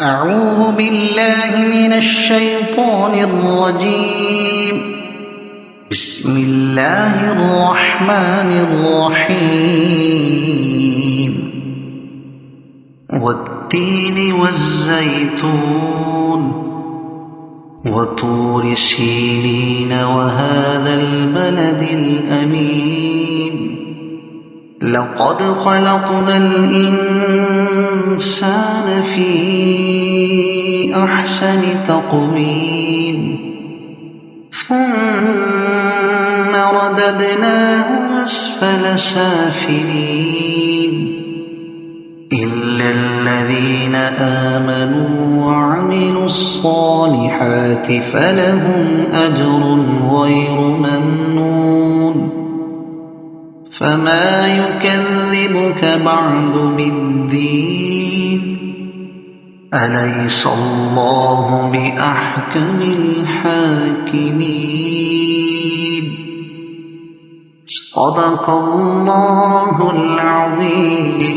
أعوذ بالله من الشيطان الرجيم. بسم الله الرحمن الرحيم. والتين والزيتون وطور سينين وهذا البلد الأمين. لقد خلقنا الإنسان في أحسن تقويم ثم رددناه أسفل سافلين إلا الذين آمنوا وعملوا الصالحات فلهم أجر غير ممنون. فما يكذبك بعد بالدين؟ أليس الله بأحكم الحاكمين؟ صدق الله العظيم.